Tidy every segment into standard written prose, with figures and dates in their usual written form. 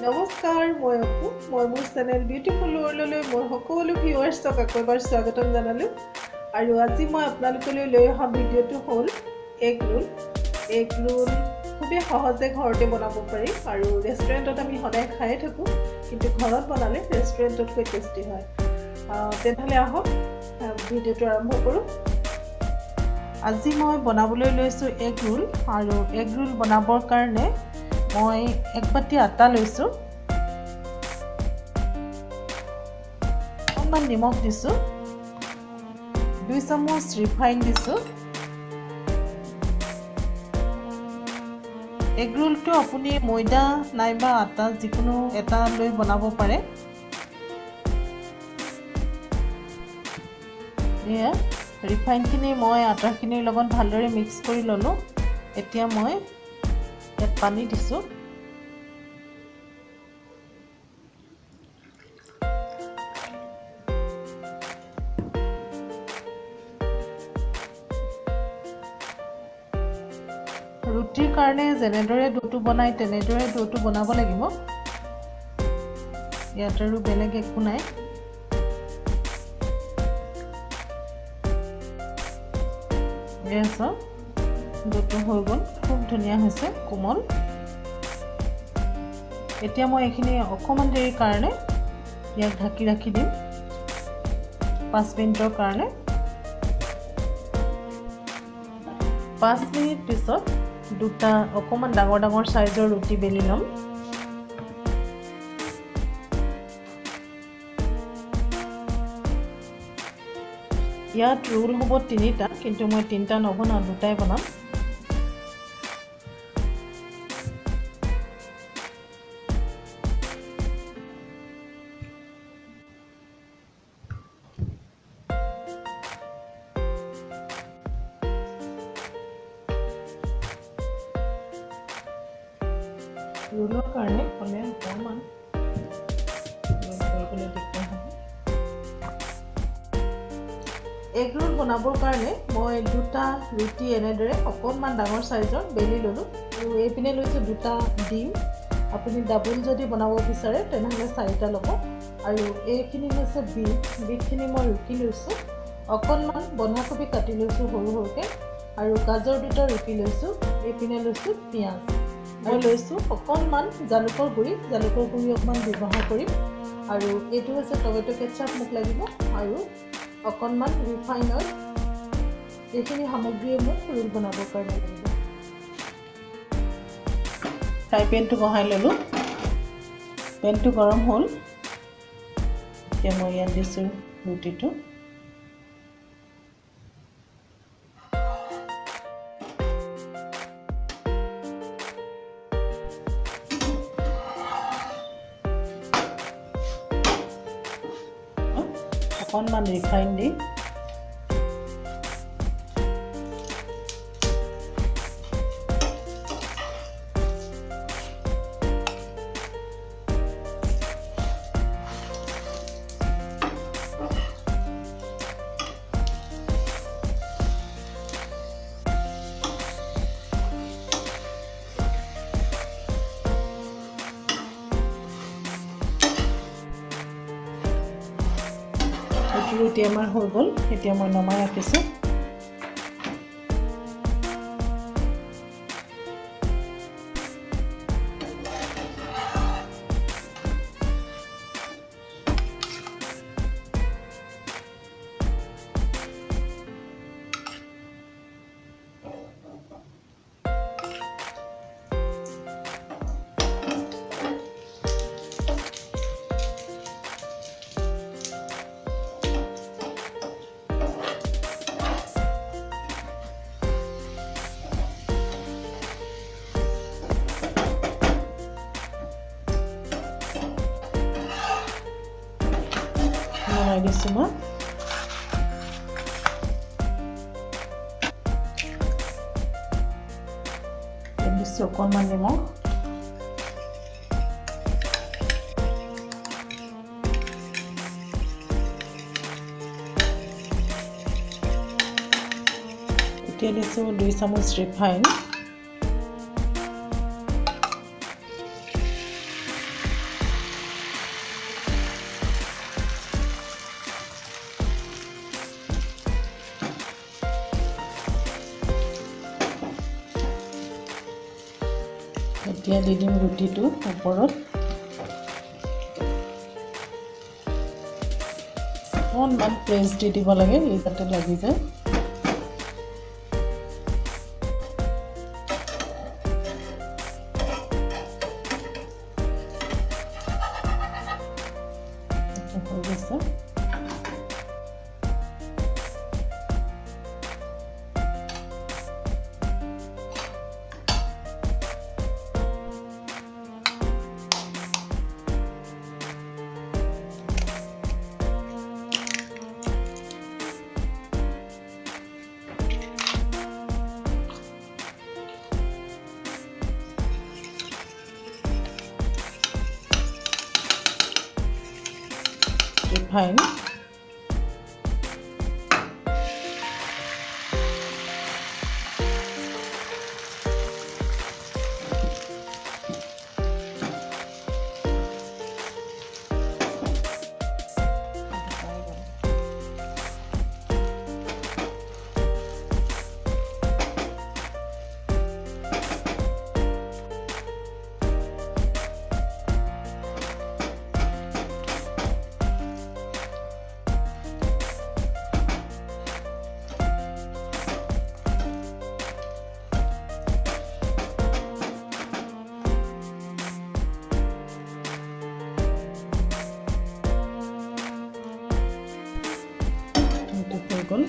নমস্কাৰ মই অপু মই মোৰ চেনেল বিউটিফুল ৱৰ্ল্ডলৈ মোৰ সকলো ভিউৱাৰ্ছক আকৌ এবাৰ স্বাগতম জনালোঁ আৰু আজি মই আপোনালোকলৈ লৈ অহা ভিডিঅ'টো হ'ল এগ ৰোল খুবেই সহজে ঘৰতে বনাব পাৰি আৰু ৰেষ্টুৰেণ্টত আমি সদায় খায়ে থাকোঁ কিন্তু ঘৰত বনালে ৰেষ্টুৰেণ্টতকৈ টেষ্টি হয় তেনেহ'লে আহক ভিডিঅ'টো আৰম্ভ কৰোঁ আজি মই বনাবলৈ লৈছোঁ এগ ৰোল আৰু এগ ৰোল বনাবৰ কাৰণে মই এক বাটি আটা লৈছোঁ অকণমান নিমখ দিছোঁ 2 চামুচ ৰিফাইন দিছোঁ এগ ৰোলটো আপুনি ময়দা নাইবা আটা যিকোনো এটা লৈ বনাব পাৰে এয়া ৰিফাইনখিনি মই আটাখিনিৰ লগত ভালদৰে মিক্স কৰি ল'লোঁ এতিয়া মই ইয়াত পানী দিছোঁ ৰুটিৰ কাৰণে যেনেদৰে ডোটো বনাই তেনেদৰে ডোটো বনাব লাগিব ইয়াত আৰু বেলেগ একো নাই ডোটো হৈ গ'ল খুব ধুনীয়া হৈছে কোমল এতিয়া মই এইখিনি অকণমান দেৰিৰ কাৰণে ইয়াক ঢাকি ৰাখি দিম 5 মিনিটৰ কাৰণে 5 মিনিট পিছত দুটা অকণমান ডাঙৰ সাইজৰ ৰুটি বেলি ল'ম ইয়াত ৰোল হ'ব 3টা কিন্তু মই 3টা নবনাওঁ 2টাই বনাম ৰোলৰ কাৰণে হ'লে অকণমান এগ ৰোল বনাবৰ কাৰণে মই 2টা ৰুটি এনেদৰে অকণমান ডাঙৰ সাইজৰ বেলি ল'লোঁ আৰু এইপিনে লৈছোঁ 2টা ডিম আপুনি ডাবল যদি বনাব বিচাৰে তেনেহ'লে 4টা ল'ব আৰু এইখিনি হৈছে বিটখিনি মই ৰুকি লৈছোঁ অকণমান বন্ধাকবি কাটি লৈছোঁ সৰুকৈ আৰু গাজৰ 2টা ৰুকি লৈছোঁ এইপিনে লৈছোঁ পিঁয়াজ মই লৈছোঁ অকণমান জালুকৰ গুড়ি অকণমান ব্যৱহাৰ কৰিম আৰু এইটো হৈছে টমেটো কেচাপ মোক লাগিব আৰু অকণমান ৰিফাইন অইল এইখিনি সামগ্ৰীয়ে মোক ৰোল বনাবৰ কাৰণে লাগিব ফ্ৰাই পেনটো বহাই ল'লোঁ পেনটো গৰম হ'ল এতিয়া মই ইয়াত দিছোঁ ৰুটিটো অকণমান ৰিফাইন দি ৰুটি আমাৰ হৈ গ'ল এতিয়া মই নমাই ৰাখিছোঁ বনাই দিছোঁ মই দিছোঁ অকণমান নিমখ এতিয়া দিছোঁ 2 চামুচ ৰিফাইন এতিয়া দি দিম ৰুটিটো ওপৰত অকণমান প্ৰেছ দি দিব লাগে এই যাতে লাগি যায় হৈ গৈছে ৰিফাইন গ'ল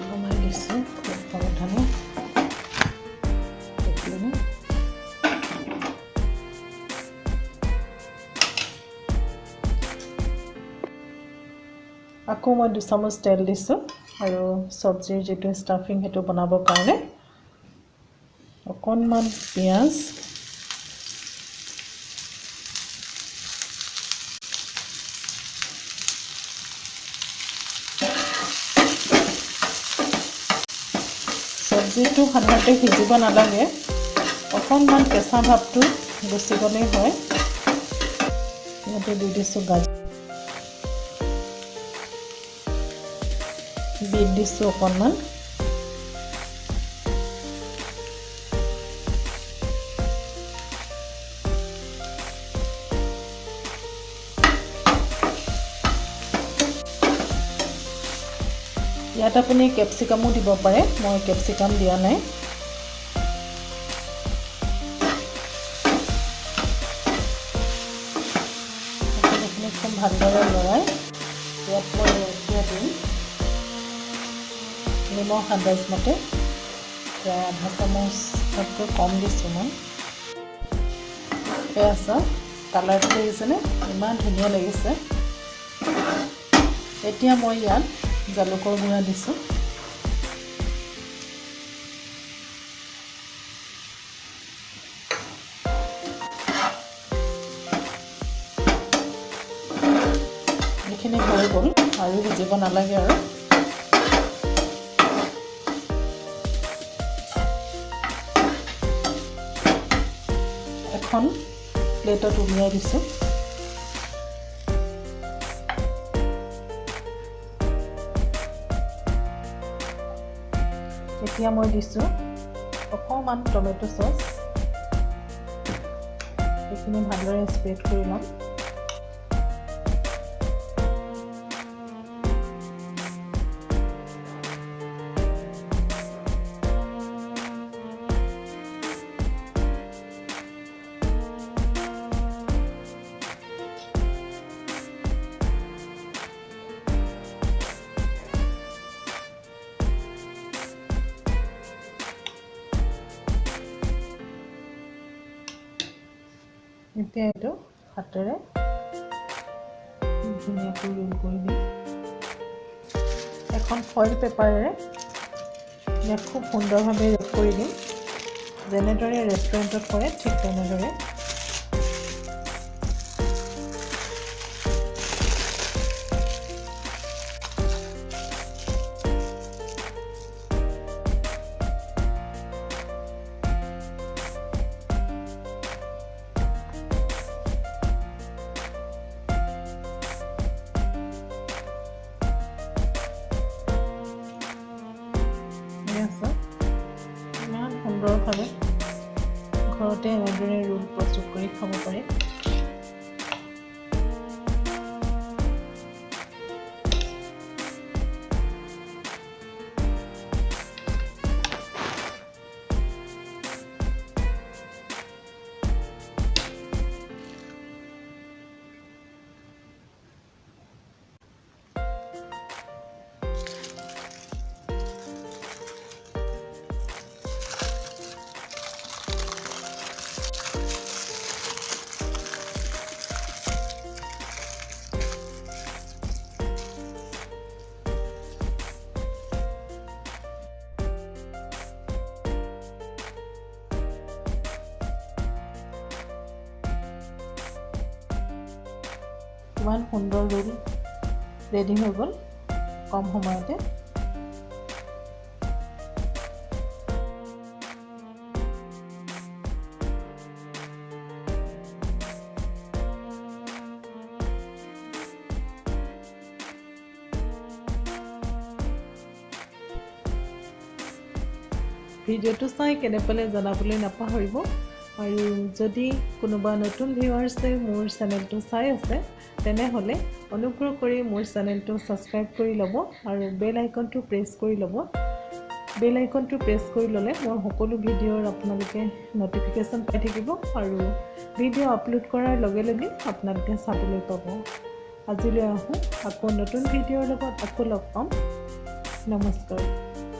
বনাই দিছোঁ খুব সাৱধানে আকৌ মই 2 চামুচ তেল দিছোঁ আৰু চব্জিৰ যিটো ষ্টাফিং সেইটো বনাবৰ কাৰণে অকণমান পিঁয়াজ চব্জিটো সাধাৰণতে সিজিব নালাগে অকণমান কেঁচা ভাৱটো গুচি গ'লেই হয় ইয়াতে দি দিছোঁ গাজৰ বিট দিছোঁ অকণমান ইয়াত আপুনি কেপচিকামো দিব পাৰে মই কেপচিকাম দিয়া নাই খুব ভালদৰে লৰাই ইয়াত মই দিম নিমখ আন্দাজ মতে প্ৰায় আধা চামুচতকৈ কম দিছোঁ মই এয়া চাওক কালাৰটো লাগিছেনে ইমান ধুনীয়া লাগিছে এতিয়া মই ইয়াত জালুকৰ গুড়া দিছোঁ এইখিনি হৈ গ'ল আৰু সিজিব নালাগে আৰু এখন প্লেটত উলিয়াই দিছোঁ এতিয়া মই দিছোঁ অকণমান টমেটো চচ এইখিনি ভালদৰে স্প্ৰেড কৰি ল'ম এতিয়া এইটো হাতেৰে ধুনীয়াকৈ ৰোল কৰি দিম এখন ফইল পেপাৰেৰে ইয়াক খুব সুন্দৰভাৱে ৰোল কৰি দিম যেনেদৰে ৰেষ্টুৰেণ্টত কৰে ঠিক তেনেদৰে ইমান সুন্দৰভাৱে ঘৰতে এনেদৰে ৰোল প্ৰস্তুত কৰি খাব পাৰে। কিমান সুন্দৰ ৰোল ৰেডি হৈ গ'ল কম সময়তে। ভিডিঅ'টো চাই কেনে পালে জনাবলৈ নাপাহৰিব। আৰু যদি কোনোবা নতুন ভিউৱাৰ্ছে মোৰ চেনেলটো চাই আছে তেনেহ'লে অনুগ্ৰহ কৰি মোৰ চেনেলটো ছাবস্ক্ৰাইব কৰি ল'ব আৰু বেল আইকনটো প্ৰেছ কৰি ল'ব। বেল আইকনটো প্ৰেছ কৰি ল'লে মোৰ সকলো ভিডিঅ'ৰ আপোনালোকে ন'টিফিকেশ্যন পাই থাকিব আৰু ভিডিঅ' আপলোড কৰাৰ লগে লগে আপোনালোকে চাবলৈ পাব। আজিলৈ আহোঁ, আকৌ নতুন ভিডিঅ'ৰ লগত আকৌ লগ পাম। নমস্কাৰ।